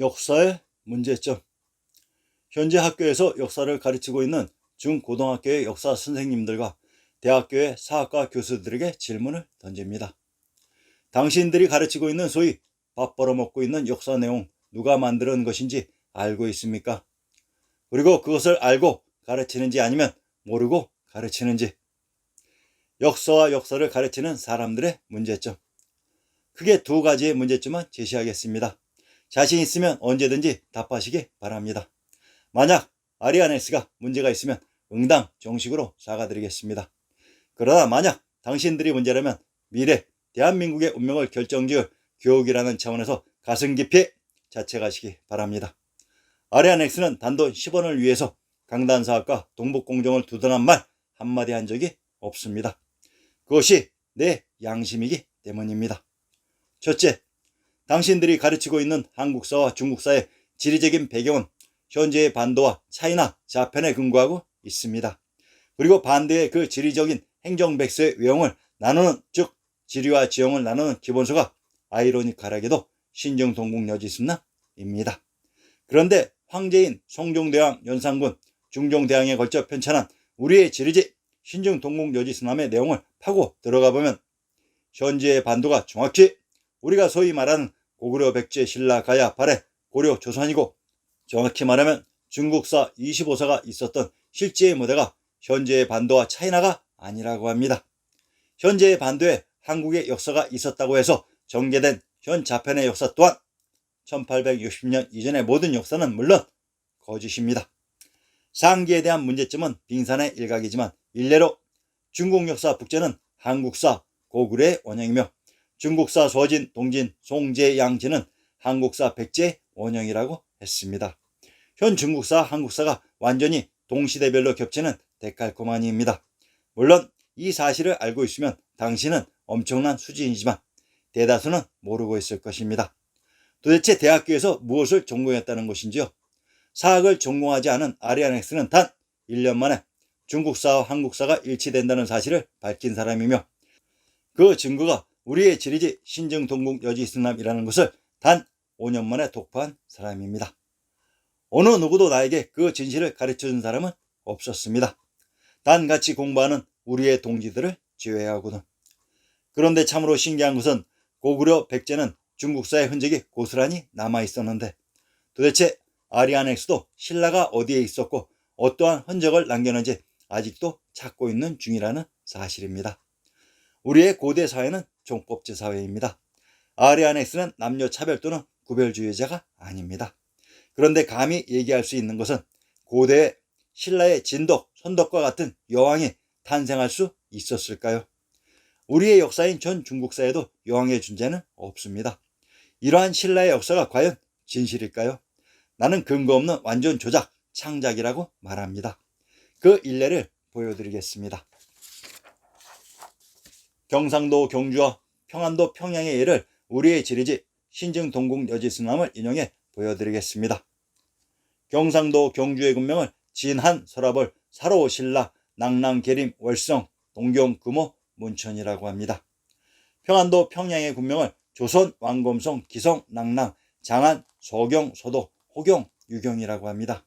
역사의 문제점. 현재 학교에서 역사를 가르치고 있는 중고등학교의 역사 선생님들과 대학교의 사학과 교수들에게 질문을 던집니다. 당신들이 가르치고 있는 소위 밥 벌어먹고 있는 역사 내용 누가 만드는 것인지 알고 있습니까? 그리고 그것을 알고 가르치는지 아니면 모르고 가르치는지. 역사와 역사를 가르치는 사람들의 문제점. 크게 두 가지의 문제점만 제시하겠습니다. 자신 있으면 언제든지 답하시기 바랍니다. 만약 아리아넥스가 문제가 있으면 응당 정식으로 사과드리겠습니다. 그러나 만약 당신들이 문제라면 미래 대한민국의 운명을 결정지을 교육이라는 차원에서 가슴 깊이 자책하시기 바랍니다. 아리아넥스는 단돈 10원을 위해서 강단사학과 동북공정을 두둔한 말 한마디 한 적이 없습니다. 그것이 내 양심이기 때문입니다. 첫째, 당신들이 가르치고 있는 한국사와 중국사의 지리적인 배경은 현재의 반도와 차이나 자편에 근거하고 있습니다. 그리고 반대의 그 지리적인 행정백서의 외형을 나누는, 즉 지리와 지형을 나누는 기본서가 아이러니컬하게도 신정동국여지순남입니다. 그런데 황제인 성종대왕 연산군 중종대왕에 걸쳐 편찬한 우리의 지리지 신정동국여지순남의 내용을 파고 들어가 보면 현재의 반도가 정확히 우리가 소위 말하는 고구려, 백제, 신라, 가야, 발해, 고려, 조선이고, 정확히 말하면 중국사 25사가 있었던 실제의 무대가 현재의 반도와 차이나가 아니라고 합니다. 현재의 반도에 한국의 역사가 있었다고 해서 전개된 현 자편의 역사 또한 1860년 이전의 모든 역사는 물론 거짓입니다. 상기에 대한 문제점은 빙산의 일각이지만 일례로 중국 역사 북제는 한국사 고구려의 원형이며 중국사 서진, 동진, 송제, 양진은 한국사 백제의 원형이라고 했습니다. 현 중국사, 한국사가 완전히 동시대별로 겹치는 데칼코마니입니다. 물론 이 사실을 알고 있으면 당신은 엄청난 수지이지만 대다수는 모르고 있을 것입니다. 도대체 대학교에서 무엇을 전공했다는 것인지요? 사학을 전공하지 않은 아리아넥스는 단 1년 만에 중국사와 한국사가 일치된다는 사실을 밝힌 사람이며 그 증거가 우리의 지리지 신정동국여지순남이라는 것을 단 5년 만에 독파한 사람입니다. 어느 누구도 나에게 그 진실을 가르쳐준 사람은 없었습니다. 단 같이 공부하는 우리의 동지들을 제외하고는. 그런데 참으로 신기한 것은 고구려, 백제는 중국사의 흔적이 고스란히 남아있었는데 도대체 아리아넥스도 신라가 어디에 있었고 어떠한 흔적을 남겼는지 아직도 찾고 있는 중이라는 사실입니다. 우리의 고대 사회는 종법제 사회입니다. 아리아넥스는 남녀 차별 또는 구별주의자가 아닙니다. 그런데 감히 얘기할 수 있는 것은 고대에 신라의 진덕, 선덕과 같은 여왕이 탄생할 수 있었을까요? 우리의 역사인 전 중국사에도 여왕의 존재는 없습니다. 이러한 신라의 역사가 과연 진실일까요? 나는 근거 없는 완전 조작, 창작이라고 말합니다. 그 일례를 보여드리겠습니다. 경상도 경주와 평안도 평양의 예를 우리의 지리지 신정동국여지순남을 인용해 보여드리겠습니다. 경상도 경주의 군명을 진한, 설화벌, 사로, 신라, 낭랑, 계림, 월성, 동경, 금호, 문천이라고 합니다. 평안도 평양의 군명을 조선, 왕검성, 기성, 낭랑, 장안, 소경, 소도, 호경, 유경이라고 합니다.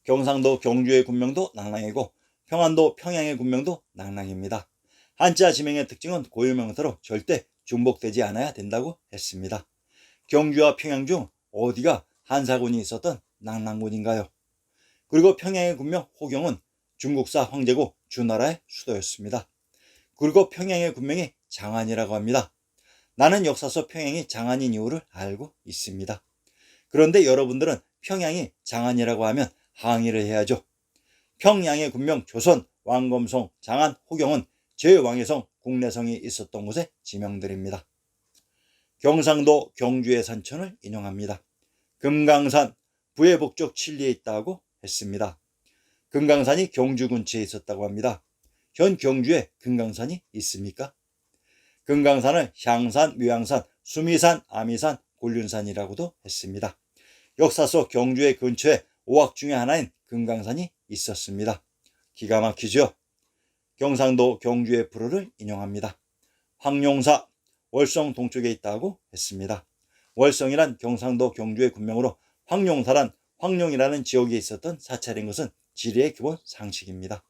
경상도 경주의 군명도 낭랑이고 평안도 평양의 군명도 낭랑입니다. 한자 지명의 특징은 고유명사로 절대 중복되지 않아야 된다고 했습니다. 경주와 평양 중 어디가 한사군이 있었던 낭랑군인가요? 그리고 평양의 군명 호경은 중국사 황제고 주나라의 수도였습니다. 그리고 평양의 군명이 장안이라고 합니다. 나는 역사서 평양이 장안인 이유를 알고 있습니다. 그런데 여러분들은 평양이 장안이라고 하면 항의를 해야죠. 평양의 군명 조선, 왕검성, 장안, 호경은 제 왕의 성, 국내성이 있었던 곳의 지명들입니다. 경상도 경주의 산천을 인용합니다. 금강산, 부의 북쪽 칠리에 있다고 했습니다. 금강산이 경주 근처에 있었다고 합니다. 현 경주에 금강산이 있습니까? 금강산을 향산, 묘양산, 수미산, 아미산, 곤륜산이라고도 했습니다. 역사 속 경주의 근처에 오악 중의 하나인 금강산이 있었습니다. 기가 막히죠? 경상도 경주의 불호를 인용합니다. 황룡사, 월성 동쪽에 있다고 했습니다. 월성이란 경상도 경주의 군명으로 황룡사란 황룡이라는 지역에 있었던 사찰인 것은 지리의 기본 상식입니다.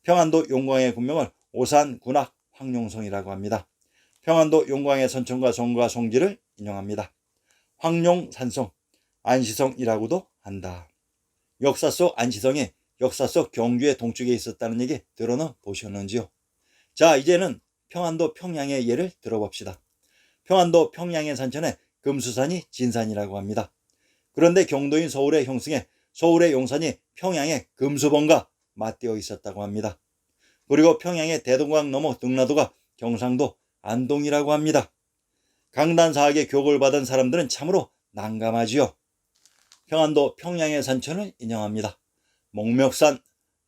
평안도 용광의 군명을 오산군악 황룡성이라고 합니다. 평안도 용광의 선천과 성과 성지를 인용합니다. 황룡산성, 안시성이라고도 한다. 역사 속 안시성이 역사 속 경주의 동쪽에 있었다는 얘기 들어는 보셨는지요? 자, 이제는 평안도 평양의 예를 들어봅시다. 평안도 평양의 산천에 금수산이 진산이라고 합니다. 그런데 경도인 서울의 형승에 서울의 용산이 평양의 금수봉과 맞대어 있었다고 합니다. 그리고 평양의 대동강 넘어 등라도가 경상도 안동이라고 합니다. 강단사학의 교육을 받은 사람들은 참으로 난감하지요. 평안도 평양의 산천을 인용합니다. 목멱산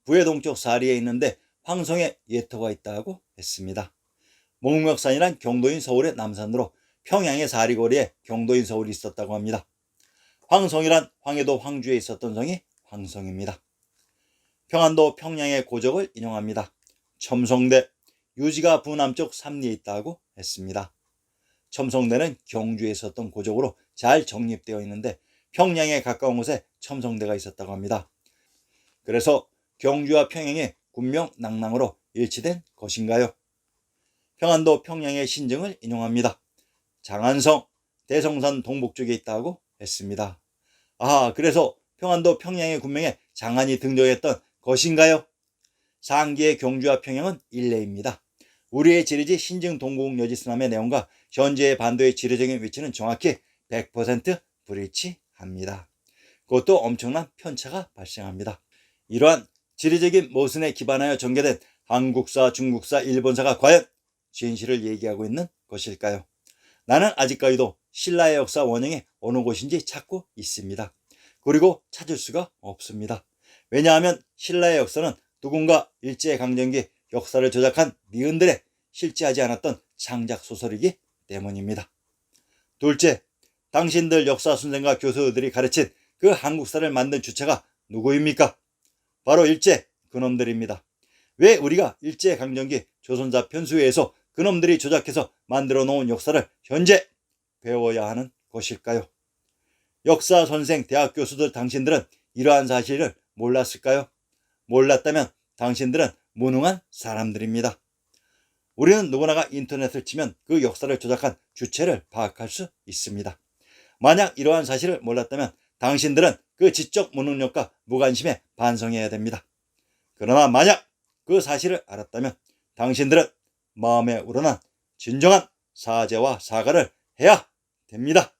부해동쪽 사리에 있는데 황성에 예터가 있다고 했습니다. 목멱산이란 경도인 서울의 남산으로 평양의 사리거리에 경도인 서울이 있었다고 합니다. 황성이란 황해도 황주에 있었던 성이 황성입니다. 평안도 평양의 고적을 인용합니다. 첨성대, 유지가 부남쪽 삼리에 있다고 했습니다. 첨성대는 경주에 있었던 고적으로 잘 정립되어 있는데 평양에 가까운 곳에 첨성대가 있었다고 합니다. 그래서 경주와 평양의 군명 낭랑으로 일치된 것인가요? 평안도 평양의 신증을 인용합니다. 장안성, 대성산 동북쪽에 있다고 했습니다. 그래서 평안도 평양의 군명에 장안이 등장했던 것인가요? 상기의 경주와 평양은 일례입니다. 우리의 지리지 신증 동국여지스남의 내용과 현재의 반도의 지리적인 위치는 정확히 100% 불일치합니다. 그것도 엄청난 편차가 발생합니다. 이러한 지리적인 모순에 기반하여 전개된 한국사, 중국사, 일본사가 과연 진실을 얘기하고 있는 것일까요? 나는 아직까지도 신라의 역사 원형이 어느 곳인지 찾고 있습니다. 그리고 찾을 수가 없습니다. 왜냐하면 신라의 역사는 누군가 일제강점기 역사를 조작한 니은들의 실제하지 않았던 창작소설이기 때문입니다. 둘째, 당신들 역사 선생과 교수들이 가르친 그 한국사를 만든 주체가 누구입니까? 바로 일제 그놈들입니다. 왜 우리가 일제강점기 조선자 편수회에서 그놈들이 조작해서 만들어 놓은 역사를 현재 배워야 하는 것일까요? 역사 선생, 대학 교수들 당신들은 이러한 사실을 몰랐을까요? 몰랐다면 당신들은 무능한 사람들입니다. 우리는 누구나가 인터넷을 치면 그 역사를 조작한 주체를 파악할 수 있습니다. 만약 이러한 사실을 몰랐다면 당신들은 그 지적 무능력과 무관심에 반성해야 됩니다. 그러나 만약 그 사실을 알았다면 당신들은 마음에 우러난 진정한 사죄와 사과를 해야 됩니다.